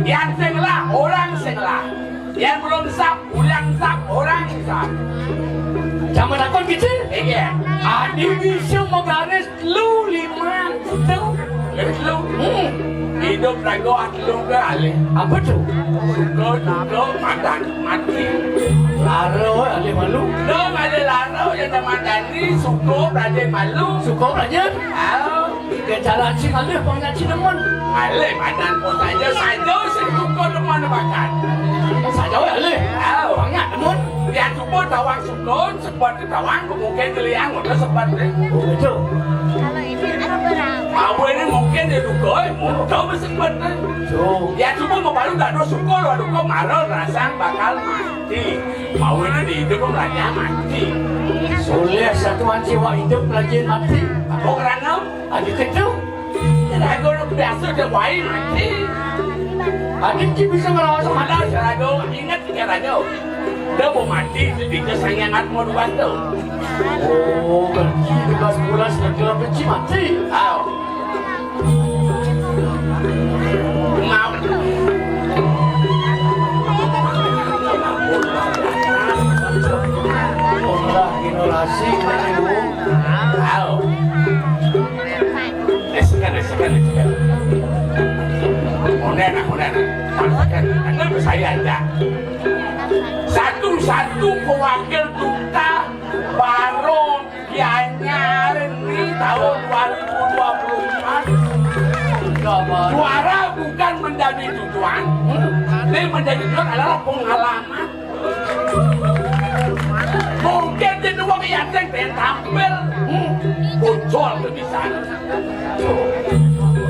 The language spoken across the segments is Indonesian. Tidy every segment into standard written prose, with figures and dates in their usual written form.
Yang senglah orang senglah. Yang belum sap, ulang sap, orang sap. Zaman aku gitu. Iya. Adi bisa magaris lu 5 tu. Lu. Hidup lagu lu kali. Apa tu? Suko makan mati. Laro ali malu. Dong ada laro yang nama Dani suko berada malu. Suka aja. Ke jalan sih kali punya cinnamon. Ale madan pun saja suko teman makan. Saja ali. Banyak temun. Dia suko tawang suko seperti tawang mungkin keliang udah seperti. Oh betul. Kalau ini ada berapa? Awe ini mungkin dia suko, mau seperti. So, Dia suko mau baru tak ada suko loh, suko marah rasa bakal mati. Mau ini di hidup raja mati. soleh satuan jiwa hidup rajin mati. Apa kerana? Adik kecil. Ragu biasa dia wai mati. Adik sih bisa melawan sama Ada ragu ingat tiga ragu. Dia mau mati jadi kesayangan mau dua tu. Oh, gaji 12 bulan setelah benci mati. Tahu? Mau. Allah generasi itu. Tahu? Sekarang. Onen. Anda saya aja. Satu-satu pewakil duta baru Gianyar ini tahun 2024. Suara bukan menjadi tujuan, tapi menjadi tujuan adalah pengalaman. Mungkin di dua yang tampil bocor kebiasaan.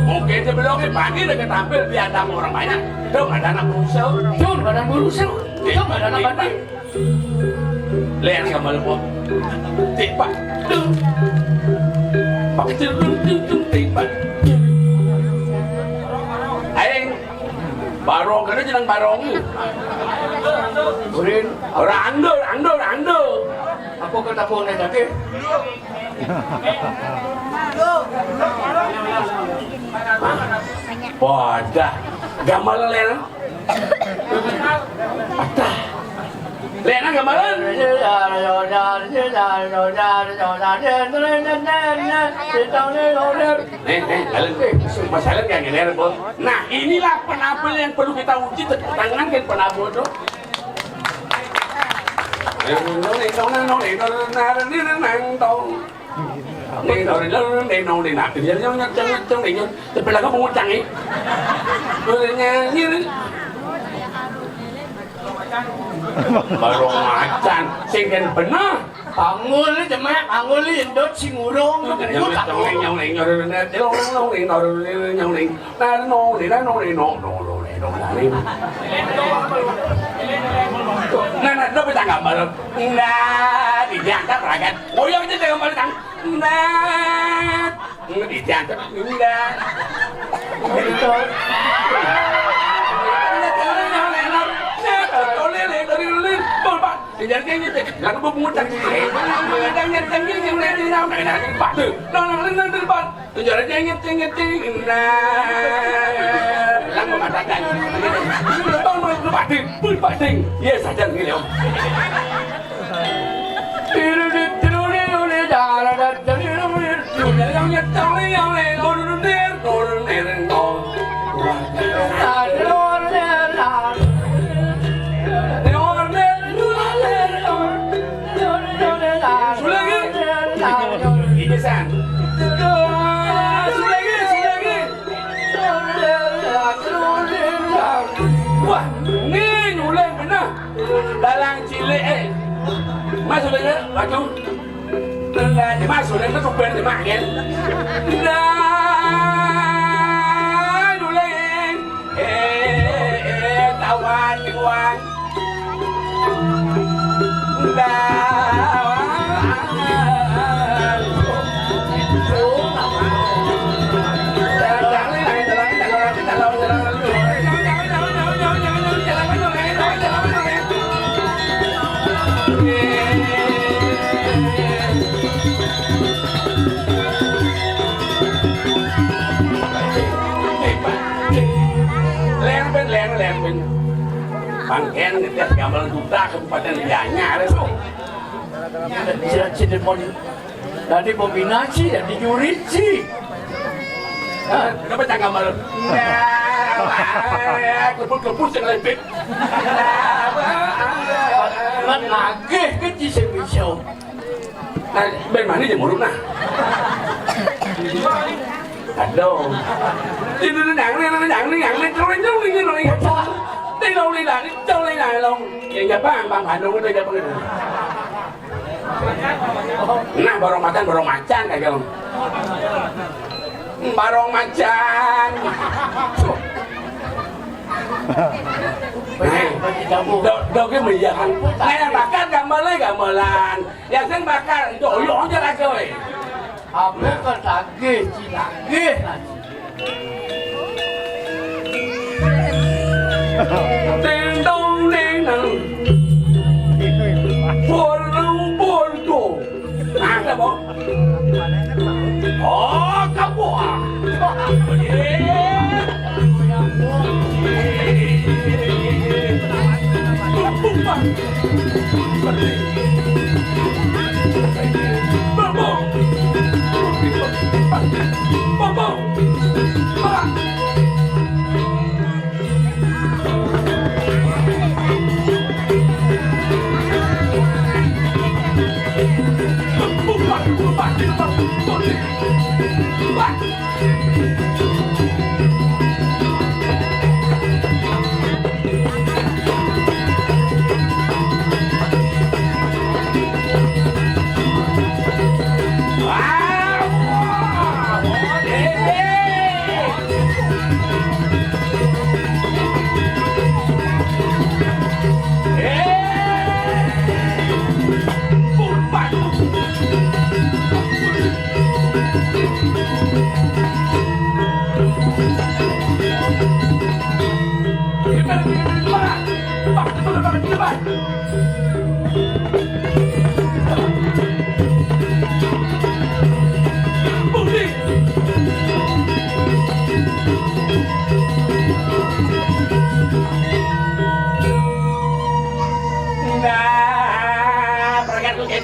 Mungkin sebelum pagi dia tampil biar ada orang banyak. Tuh ada anak berusaha. Tuh, badan berusaha. Tuh, badan apa nih? Lihat gambar pun. Tiba. Pak kecil tiba. Aing barong kena jenang barong. Urin, Rando. apa kata pun nih tadi? Wadah, gambar lena. Patah. Lena gambaran. Masalah yang ngeler bos. Nah inilah penabel yang perlu kita uji tangan kan penabel tuh. Tapi lah kamu ngutang ni. Baru macan, singkan benar. Angul ni jemak, angul ni indot singurong. Nah, nó phải tặng mà na đi giang các loạiกันngồi vô cái tặng mà tặng na đi giang các na thì giờ cái là nó bung muốn tặng gì đang nhận tặng cái này đi đâu này là bạn từ nó lên bạn bây giờ nó nhận na làm mà tặng nó bạn tình bươn bạn tình ye sao chân cái liệu Wah, ini nyuleng bener. Dalang cilik masuk lagi, baju. Nah, masuk lagi masuk band mak kan. Nah, nyuleng. Tawan tawan. lempeng. Bangken ngetes gambar duta Kabupaten Gianyar itu. Cina-cina mau dari kombinasi dan dijuritsi. Kenapa tak gambar? Keput-keput yang lempeng. Kan nagih kan di semisau. Nah, bên mana je mulut nah? Aduh. Đi đâu đi này luôn. Vậy gặp bang phải luôn đây gặp bang. Nah, barong macan kayak gitu. Barong macan. Đâu cái mì giờ thành. Ngay là bakar gamelan. Yang sen bakar doyong je lah coy. Apa kan nagih, nagih. Ding dong ding dong. Bolu. Nah, ada boh. Oh, kamu ah.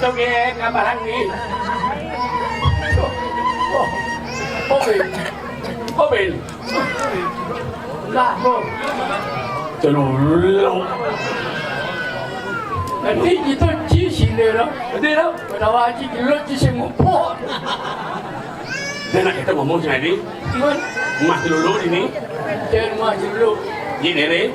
Joget ngabarang ni. Obel. Lah, kok. Celulung. Nanti kita ci sini lah. Betul tak? Kalau haji kita ci semua. Dan nak kita ngomong sendiri. Mas dulu ini. Jangan mas dulu. Ini ni.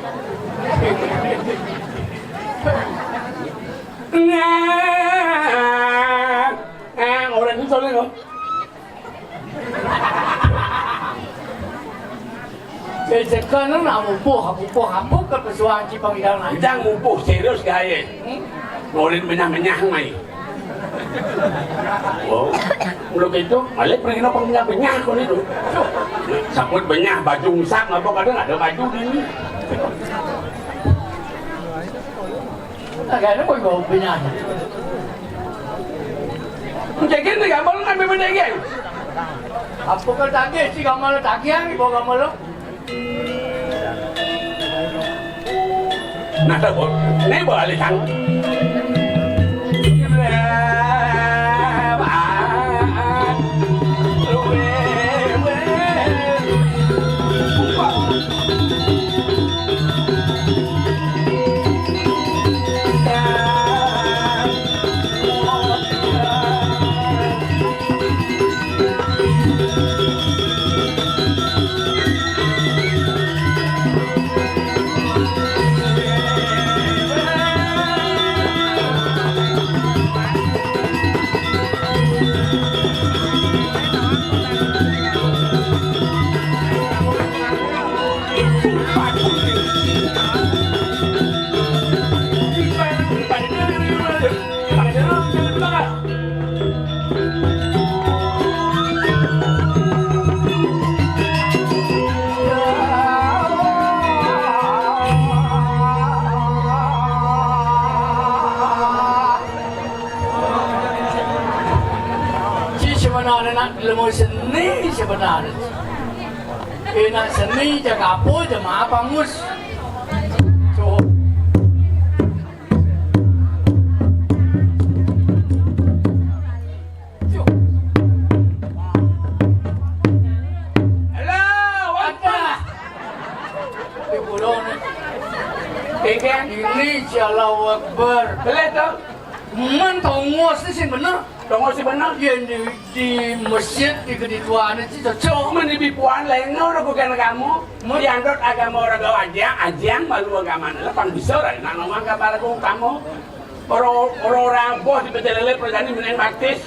Orang ni soalnya no. Sekarang nak mupuh ke persoalan Cipang Hidang ni. Jangan mupuh serius gaya. Orang menyah mai. Oh, belum itu, malah pergi nak penyah kau ni tu. Sakut benyah baju sak, apa kadang ada baju ni. Agak nak kau benyah. Macam ni gambar nak memang daging. Apa kau daging si gambar daging ni bawa gambar lo. Nak tak boleh, ni boleh sang. Ilmu seni sebenarnya. Nak seni jaga apa je maaf pangus. di pulau ni. Keken. Ini Allahu Akbar. Boleh tu. Man tahu ngos ni sih benar. Tunggu si benar. Yang di masjid di kedituan itu cocok. Menipi puan lain ngau bukan kamu. Dianggap agama orang kau ajang malu agama ni. Lepas bisa lah. Nak nama kabar aku kamu. Orang bos di Pejalele perjani menang baktis.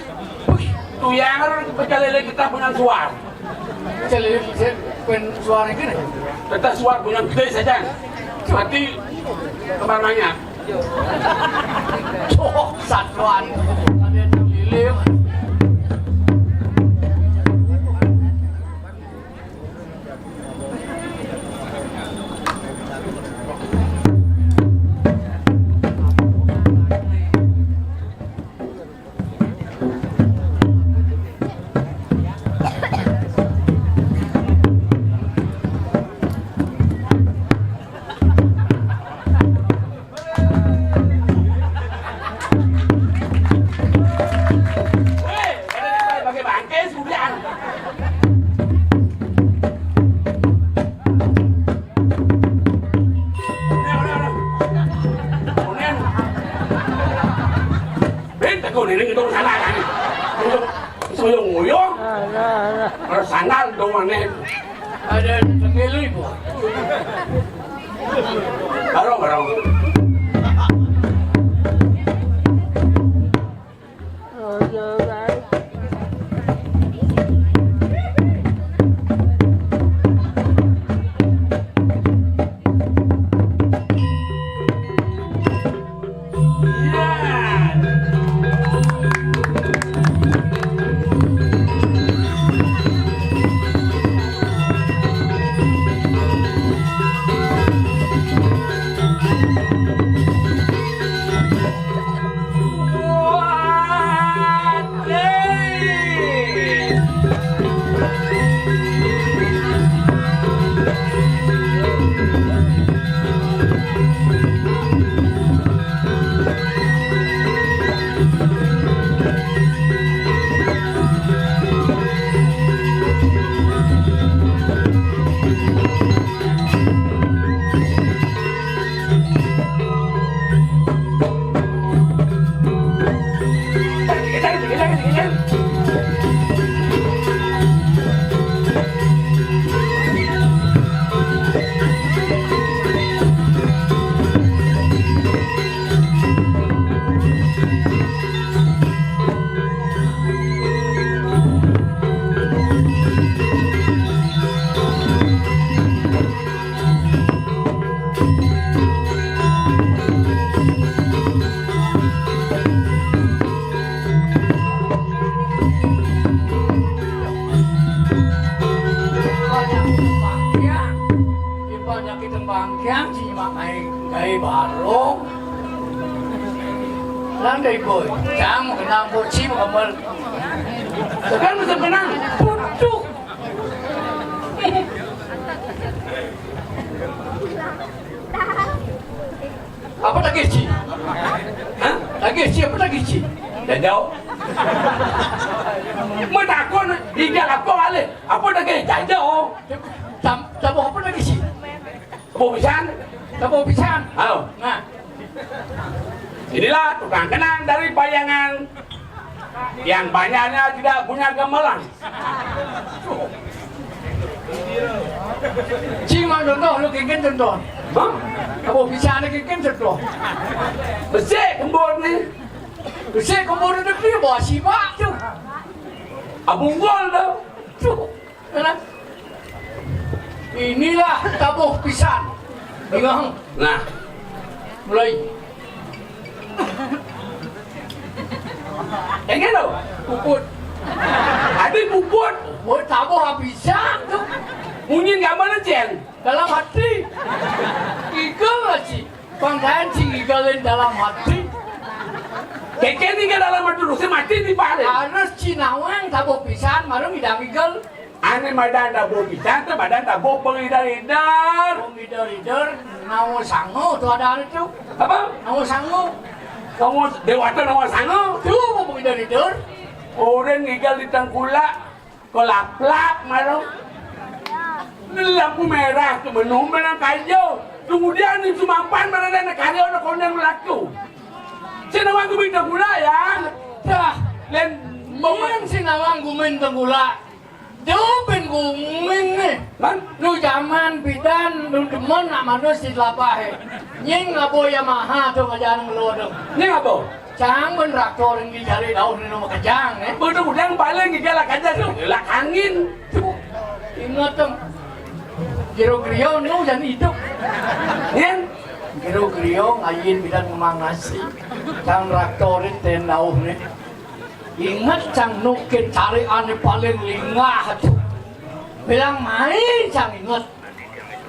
Tu yang Pejalele kita punya suar. Pejalele kita punya suar ni kan? Kita suar punya gede saja. Mati kemana-mana. Cok satuan. Ada terlilit. Sandal doang nih. Ada terlilit bu. Barang. Landai boy, jangan kenang bocil kamal. Sekarang mesti kenang. Pucuk. Apa lagi ci? Hah? Lagi ci apa lagi ci? Dah jauh. Mau takut hingga apa balik? Apa lagi jauh? Tabu apa lagi ci? Tabu pisan. Tabu pisan. Oh, Nah. Inilah tukang kenang dari bayangan yang banyaknya tidak punya gamelan. Cuma contoh, lu kengken contoh. Hah? Tabu pisan ni kengken contoh. Besar kembur ni. Besar kemudian negeri bawa sibak tu. Abung gol dah. Tu. Inilah tabuh pisan. Ingat. Nah, Mulai. Ingat tau? Puput. Ada puput. Buat tabuh habisan tu. Bunyi gamelan cen. Dalam hati. Igal lagi. Pangkain cing igalin dalam hati. Keke ni ke dalam dulu, saya mati di pare. Harus cinawang tabuh pisan, marung idang igal. Ane madan dabo pisan, tu badan dabo pengidar-idar. Pengidar-idar, nawa sango tu ada itu. Apa? Nawa sango. Kamu dewata nama sango? Tu pengidar-idar. Orang igal di tengkulak, kolaplak marung. lampu merah tu menung menang kajo. Kemudian ni sumampan mana ada karya ada kondan melaku. Sinawang gumin gula ya. Dah, Len yang sinawang gumin tenggula. Jauhin gumin ni. man Nu zaman bidan nu demen nak manusia lapahe. Nying ngabo Yamaha tu ngajaran ngelodong. ni apa? Cang ben traktor yang dicari daun ni nama kejang eh. Budang paling gila kaja tu. Lah angin. Ingat dong. Giro-giro nu jangan hidup. Yen Giro-giro ngayin bidan memang nasi. Cang traktorin ten daun ni. Ingat cang nukin cari ane paling lingah tu. Bilang main cang ingat.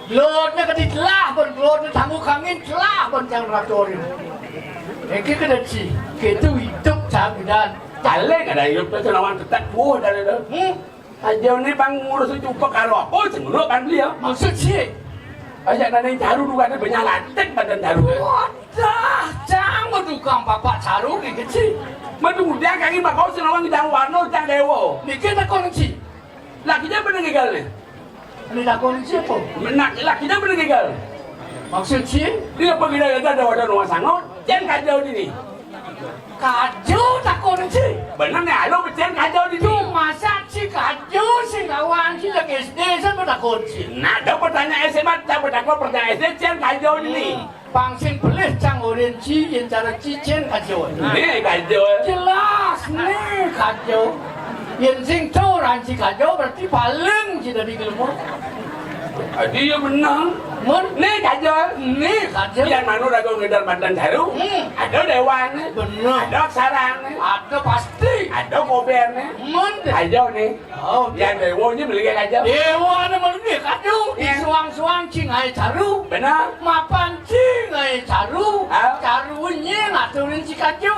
Lodnya kedit lah pun lodnya tangguh angin lah pun cang traktorin. Kita kena ci, kita hidup cang bidan. Caleg ada hidup tu senawang tetap buah dari tu. Aja ni bang ngurus cupa karo apa semua kan beliau. Maksud si, Ajak nanti jaru dulu ada banyak lantik badan jaru. wadah, cang bertukang bapak caru ni kecil. Madu dia kaki bakau senawang jang warno jang dewo. Ni kita kongsi, Lakinya bener gagal ni. ni dah kongsi apa? Nak lakinya bener gagal. Maksud si, Dia pergi dah ada wadah rumah sangot. Jangan kacau di ni. kaju tak kongsi. Benar ni alo jangan kacau di Tu ni. masa si kaju si kawan si lagi SD saya tak kongsi. Nak ada pertanyaan SMA, tak berdakwah pertanyaan SD, jangan kacau di ni. Pangsin pelih cang orange yang cara cicen kaju. Ni kacau. Jelas ni kaju. Yang sing orang si kaju berarti paling si dari gelumur. Dia benar. Mun Ni kacau. ni kaju. Yang mana dah kau ngedar badan jaru. Ada dewan ni. Benar. Ada sarang ni. Ada pasti. Ada kober ni. Mun Kacau ni. oh Yang dewa ni beli kacau. dewa ni malu kaju. Di suang-suang cing ai caru. Benar. Mapan cing ai caru. Ah. Carunya ngaturin si kaju.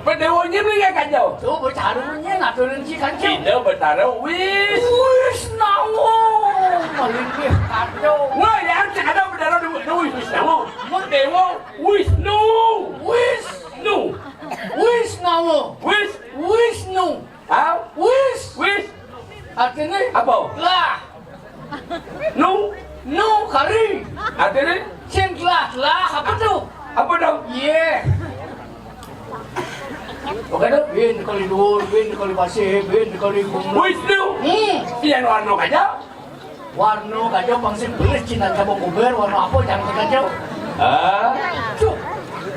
Berdewa ni beli kacau. Tu bercarunya ngaturin si kaju. Kita bertaruh wis. Wis nawo. Malu kaju. Wah, yang ada bertaruh wis wis namu. Dewa wis no. Wis. No. Wis nawo. Wis. Wis nu. Ah. Wis. Wis. Artinya Apa? lah. No. Nu kari. Artinya Sing lah apa tu? apa dah? Yeah. Okey dah. Bin kali dur, bin kali pasir, bin kali kumlo. Wis no. Yang warna kacau. Warna kacau pangsin belis Cina cabang kuber, warna apa jangan kacau. Ah. Cuk.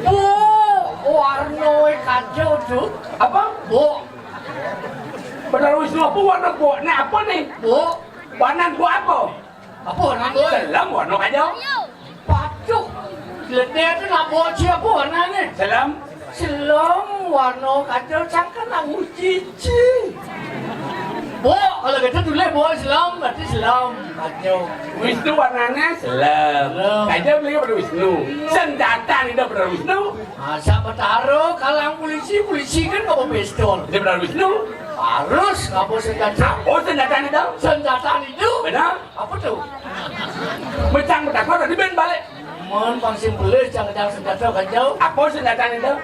Oh, warna kacau cuk. Apa? Bo, Bertaruh wis no apa warna gua? Ni apa ni? bo. Warna gua apa? Apa warna bo? Selam warna kacau. Pacuk. Ledeh tu nak bawa siapa warna ni? Selam. Selam warna kacau cangkan nak cici. Bo, kalau kita tulis bo selam berarti selam kacau. Wisnu warnanya selam. Selam. Kacau beli pada Wisnu. Senjata ni dah pada Wisnu. Masa bertaruh kalang polisi kan nggak bawa pistol. Dia pada Wisnu. Harus nggak bawa senjata. Oh senjata ni dah. Senjata itu Benar. apa tuh? Macam bertakwa tadi ben balik. Mon pangsim belis jangan senjata kacau. Apa senjata ni dah?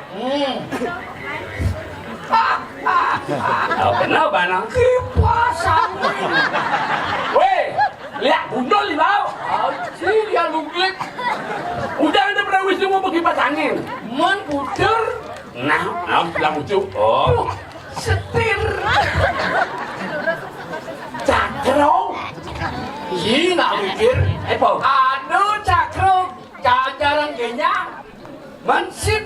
Oh kenapa nak? Kipas angin. Weh, lihat bundol di bawah. Aji dia luglik. Udah ada pada Wisnu mau pergi kipas angin. Mon puter. Nah, bilang lucu. Oh, Setir. cakro. Ih nak mikir. Apa? Aduh cakro. Jarang kenyang. Mansip.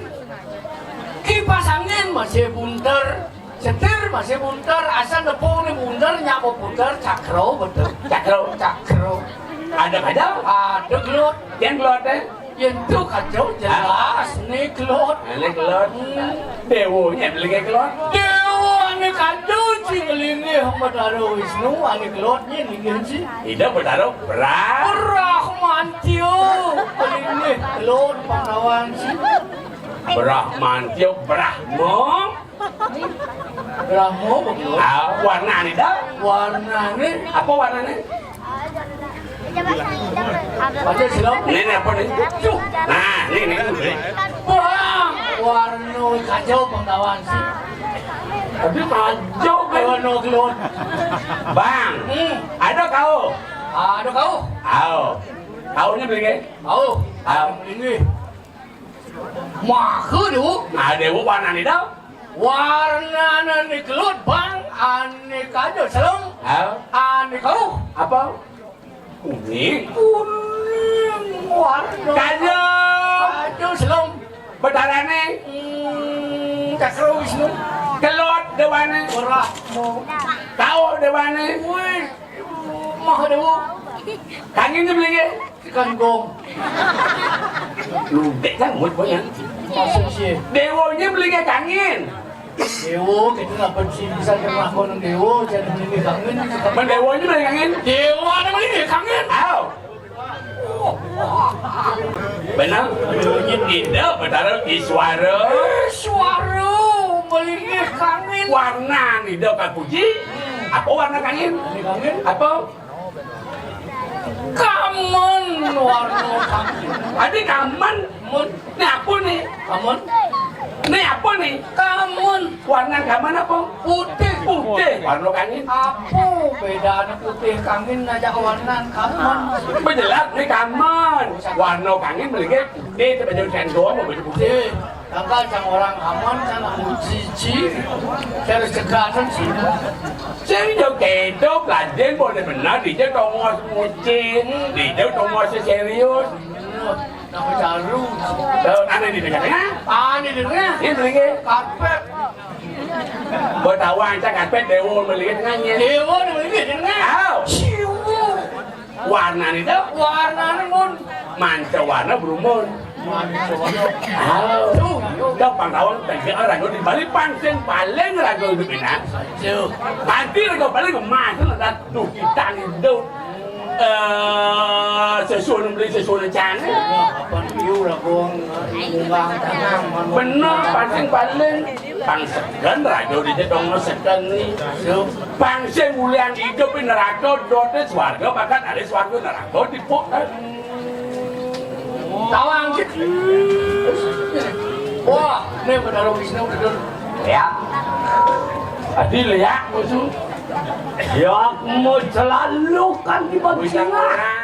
Kipas angin masih bunter. Setir masih bunter. Asal nepung ni bunter. Nyapu bunter. Cakro betul. Cakro. Cakro. Ada kacau? Ada gelut. Yang keluar deh. Yang tu kacau jelas. Ni gelut. Ini keluar. Dewonya beli keluar. Dewa ni kacau. Cinggelingi Hamadaru Wisnu. Ani gelutnya ni genci. Ida bertaruh berat. Rahmantio. Kelingi gelut Pandawan si. Brahman tiup Brahmo. Brahmo betul. Warna ni dah. Warna ni Apa warna ni? baca silau. Ni apa ni? Cuk. Nah, ni. Bang, warna kacau Pandawan si. Tapi kacau kan? Warna gelut. Bang, ada kau. Ada kau? Kaunya beli Kau? Ini. Mah dulu. Nah, dewa warna nih dah. Warna ni kelut bang, ane kado selong, ane kau Apa? Kuning. kuning warna kado selong, Berdarane. cakro wisnu, Kelot dewane. berat, Kau dewane. wih, mah dewa, Kangin beli ikan gong, Lu dek kan mulut banyak. masuk sih. Dewonya beli kangin. Dewo, kita nggak bisa kena koneng dewo, jadi ini kangen. Mendewonya beli kangin. Dewo ada mana ini kangen? Benar? Tidak, benar Iswara. Suara beli kangen. Warna nih dok puji. Apa warna kangin? Ini kangen. Apa? Kamen warna kangen. Adik kaman. Mun, Ini apa nih? kamen, Ini apa nih? kamen Warna kaman apa? putih. Putih. Warna kangin. Apa bedanya putih kangen aja warna kamen? Berjelas nih kaman. Warna kangin beli putih. Itu baju sendok mau baju putih. Putih. Tanggal yang orang kamen kan cici. Cara cekatan sih. Saya jauh kedo pelajaran boleh benar. Dia tongos mucin. Dia tongos serius. Nama jaru. Ada di dekatnya. Ini dengar. Ini beli Karpet. bertawang cak karpet dewo beli tengahnya. Dewa nih beli dengar. Ciu. Warna itu Warna nih mun. manca warna berumun. Kau pantauan tadi orang di Bali pancing paling ragu itu benar. Nanti ragu paling emas itu ada tuh kita itu sesuatu beli sesuatu canggih. Apa nih udah gong bungang tanam. Benar pancing paling pangsegan ragu di jedong segan nih. Pancing ulian hidup di neraka dodes warga bahkan ada warga neraka di pok. Tawang gitu. Wah, ini benar Wisnu betul. Ya. Adil ya, musuh. Ya, mau selalu kan di Wisnu Bangsa. orang.